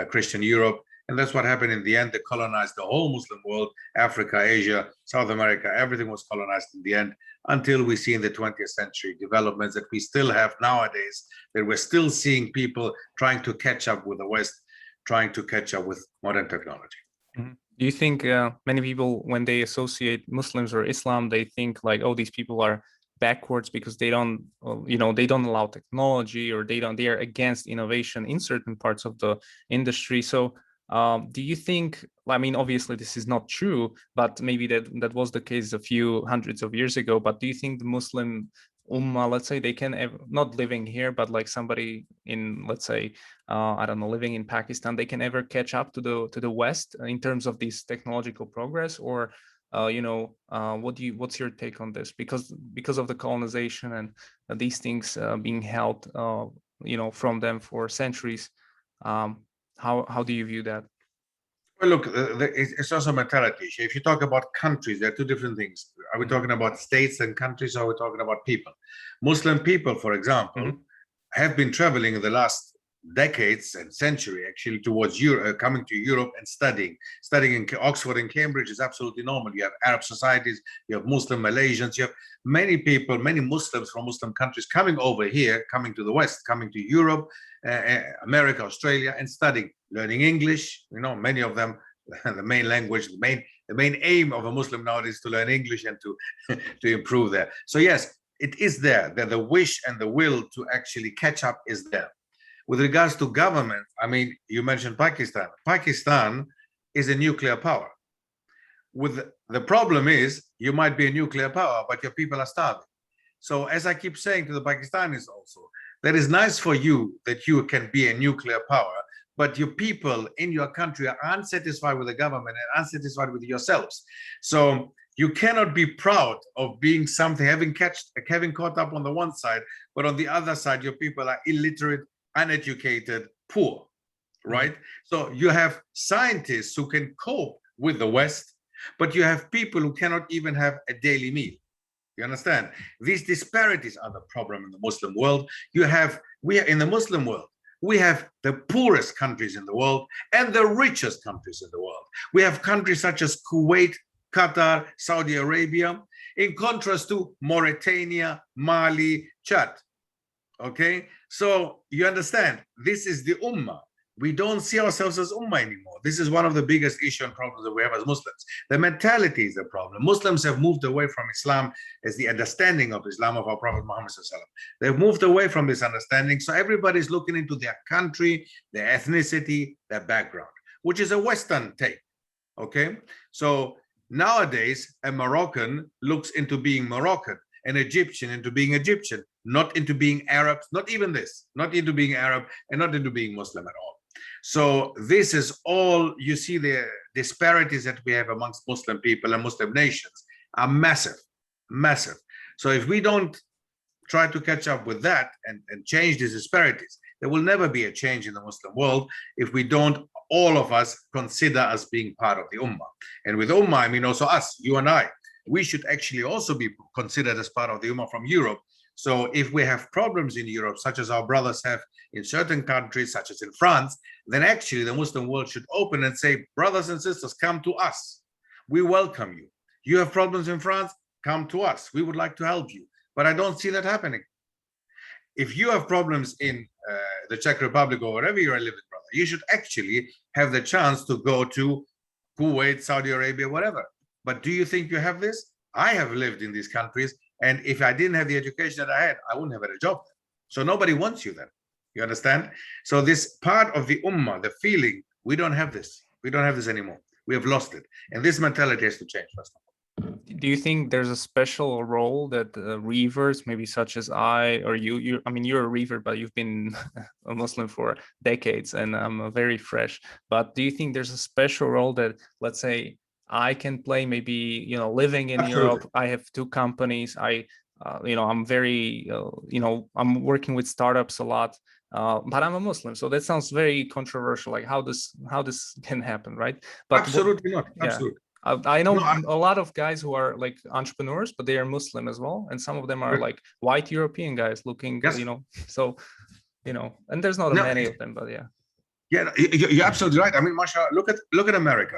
Christian Europe. And that's what happened in the end. They colonized the whole Muslim world, Africa, Asia, South America, everything was colonized in the end, until we see in the 20th century developments that we still have nowadays, that we're still seeing people trying to catch up with the West, trying to catch up with modern technology. Mm-hmm. Do you think many people, when they associate Muslims or Islam, they think like, oh, these people are backwards because they don't, they don't allow technology, or they are against innovation in certain parts of the industry? So do you think, I mean, obviously this is not true, but maybe that was the case a few hundreds of years ago, but do you think the Muslim Ummah, let's say, they can not living here, but like somebody in, let's say, I don't know, living in Pakistan, they can ever catch up to the West in terms of this technological progress? Or what's your take on this? Because of the colonization and these things being held from them for centuries, how do you view that? Well, look, it's also a mentality issue. If you talk about countries, there are two different things. Are we talking about states and countries, or are we talking about people? Muslim people, for example, have been traveling in the last decades and century actually towards Europe, coming to Europe and studying in Oxford and Cambridge is absolutely normal. You have Arab societies, you have Muslim Malaysians, you have many people, many Muslims from Muslim countries coming over here, coming to the West, coming to Europe, America, Australia, and studying, learning English. Many of them, the main language, the main aim of a Muslim nowadays is to learn English and to improve there. So yes, it is there, that the wish and the will to actually catch up is there. With regards to government, I mean, you mentioned Pakistan. Pakistan is a nuclear power. The problem is, you might be a nuclear power, but your people are starving. So as I keep saying to the Pakistanis also, that is nice for you that you can be a nuclear power, but your people in your country are unsatisfied with the government and unsatisfied with yourselves. So you cannot be proud of being something, having caught up on the one side, but on the other side, your people are illiterate, uneducated, poor, right? So you have scientists who can cope with the West, but you have people who cannot even have a daily meal. You understand? These disparities are the problem in the Muslim world. We are in the Muslim world. We have the poorest countries in the world and the richest countries in the world. We have countries such as Kuwait, Qatar, Saudi Arabia, in contrast to Mauritania, Mali, Chad. Okay, so you understand, this is the Ummah. We don't see ourselves as Ummah anymore. This is one of the biggest issues and problems that we have as Muslims. The mentality is the problem. Muslims have moved away from Islam as the understanding of Islam of our Prophet Muhammad SAW. They've moved away from this understanding. So everybody's looking into their country, their ethnicity, their background, which is a Western take. Okay, so nowadays a Moroccan looks into being Moroccan, an Egyptian into being Egyptian, not into being Arab, not even this, not into being Arab and not into being Muslim at all. So this is all, you see the disparities that we have amongst Muslim people and Muslim nations are massive, massive. So if we don't try to catch up with that and change these disparities, there will never be a change in the Muslim world if we don't, all of us, consider us being part of the Ummah. And with Ummah, I mean also us, you and I. We should actually also be considered as part of the Ummah from Europe, So if we have problems in Europe, such as our brothers have in certain countries, such as in France, then actually the Muslim world should open and say, brothers and sisters, come to us. We welcome you. You have problems in France, come to us. We would like to help you. But I don't see that happening. If you have problems in the Czech Republic or wherever you are living, brother, you should actually have the chance to go to Kuwait, Saudi Arabia, whatever. But do you think you have this? I have lived in these countries, and if I didn't have the education that I had, I wouldn't have had a job. So nobody wants you then. You understand? So this part of the Ummah, the feeling, we don't have this. We don't have this anymore. We have lost it. And this mentality has to change, first of all. Do you think there's a special role that reverts, maybe such as I or you, I mean, you're a revert, but you've been a Muslim for decades and I'm very fresh. But do you think there's a special role that, let's say, I can play, maybe, you know, living in Absolutely. Europe, I have two companies, you know, I'm very, you know, I'm working with startups a lot, but I'm a Muslim. So that sounds very controversial, like how this can happen, right? But absolutely not. Yeah. Absolutely. I know a lot of guys who are like entrepreneurs, but they are Muslim as well. And some of them are like white European guys looking, yes. you know, so, you know, and there's not many of them, but yeah. Yeah, you're absolutely right. I mean, mashallah, look at America.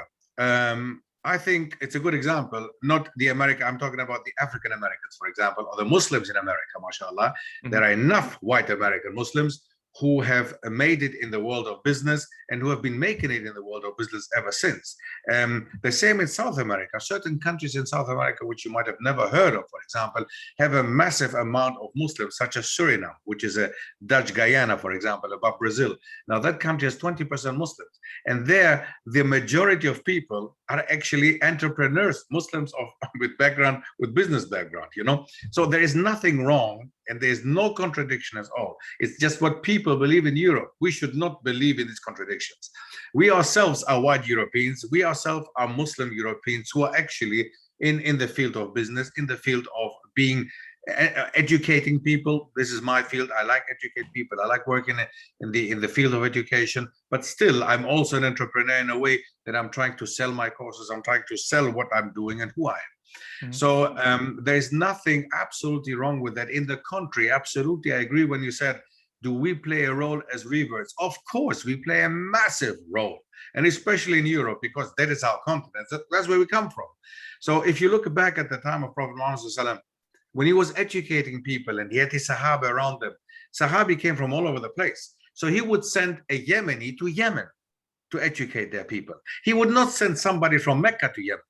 I think it's a good example, not the America, I'm talking about the African Americans, for example, or the Muslims in America, mashallah. There are enough white American Muslims who have made it in the world of business and who have been making it in the world of business ever since. The same in South America. Certain countries in South America, which you might have never heard of, for example, have a massive amount of Muslims, such as Suriname, which is a Dutch Guyana, for example, above Brazil. Now that country has 20% Muslims. And there, the majority of people are actually entrepreneurs, Muslims with business background, you know? So there is nothing wrong and there is no contradiction at all. It's just what people believe in Europe. We should not believe in these contradictions. We ourselves are white Europeans. We ourselves are Muslim Europeans who are actually in the field of business, in the field of being educating people. This is my field. I like educate people. I like working in the field of education, but still I'm also an entrepreneur in a way that I'm trying to sell my courses. I'm trying to sell what I'm doing and who I am. So there's nothing absolutely wrong with that. In the contrary, absolutely, I agree when you said, do we play a role as reverts? Of course, we play a massive role, and especially in Europe, because that is our continent. That's where we come from. So if you look back at the time of Prophet Muhammad, when he was educating people and he had his Sahaba around them, Sahabi came from all over the place. So he would send a Yemeni to Yemen to educate their people. He would not send somebody from Mecca to Yemen.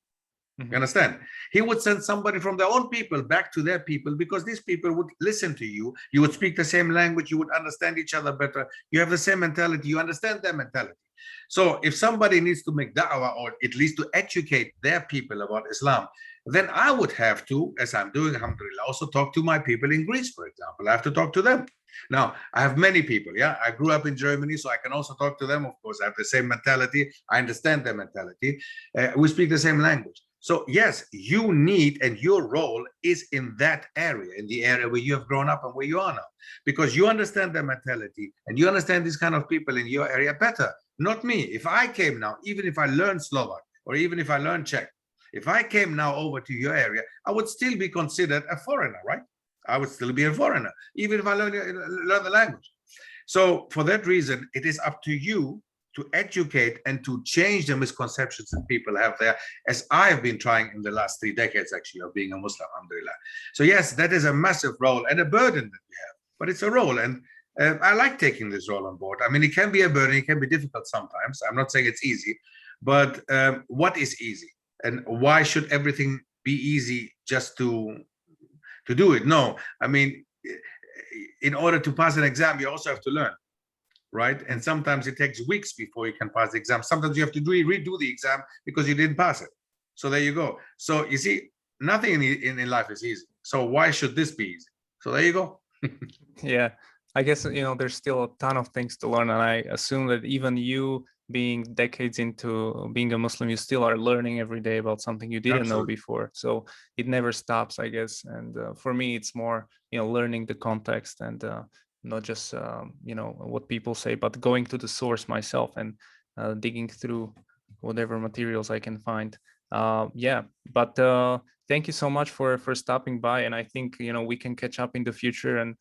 You understand? He would send somebody from their own people back to their people, because these people would listen to you. You would speak the same language. You would understand each other better. You have the same mentality. You understand their mentality. So if somebody needs to make da'wah, or at least to educate their people about Islam, then I would have to, as I'm doing, alhamdulillah, also talk to my people in Greece, for example. I have to talk to them. Now, I have many people, yeah? I grew up in Germany, so I can also talk to them, of course. I have the same mentality. I understand their mentality. We speak the same language. So yes, you need, and your role is in that area, in the area where you have grown up and where you are now, because you understand their mentality and you understand these kind of people in your area better. Not me. If I came now, even if I learned Slovak or even if I learned Czech, if I came now over to your area, I would still be considered a foreigner, right? I would still be a foreigner, even if I learn the language. So for that reason, it is up to you to educate and to change the misconceptions that people have there, as I have been trying in the last 3 decades, actually, of being a Muslim, alhamdulillah. So yes, that is a massive role and a burden that we have, but it's a role. And I like taking this role on board. I mean, it can be a burden, it can be difficult sometimes. I'm not saying it's easy, but what is easy? And why should everything be easy just to do it? No, I mean, in order to pass an exam, you also have to learn, right? And sometimes it takes weeks before you can pass the exam. Sometimes you have to redo the exam because you didn't pass it. So there you go. So you see, nothing in life is easy. So why should this be easy? So there you go. Yeah, I guess, you know, there's still a ton of things to learn. And I assume that even you, being decades into being a Muslim, you still are learning every day about something you didn't know before. So it never stops, I guess. And for me, it's more, you know, learning the context and not just, you know, what people say, but going to the source myself and digging through whatever materials I can find. Yeah, but thank you so much for stopping by, and I think we can catch up in the future and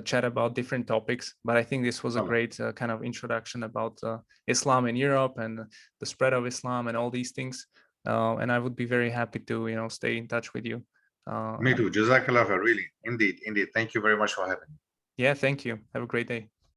chat about different topics. But I think this was a great kind of introduction about Islam in Europe and the spread of Islam and all these things. And I would be very happy to stay in touch with you. Me too. Jazakallah khair, really. Indeed. Thank you very much for having me. Yeah, thank you. Have a great day.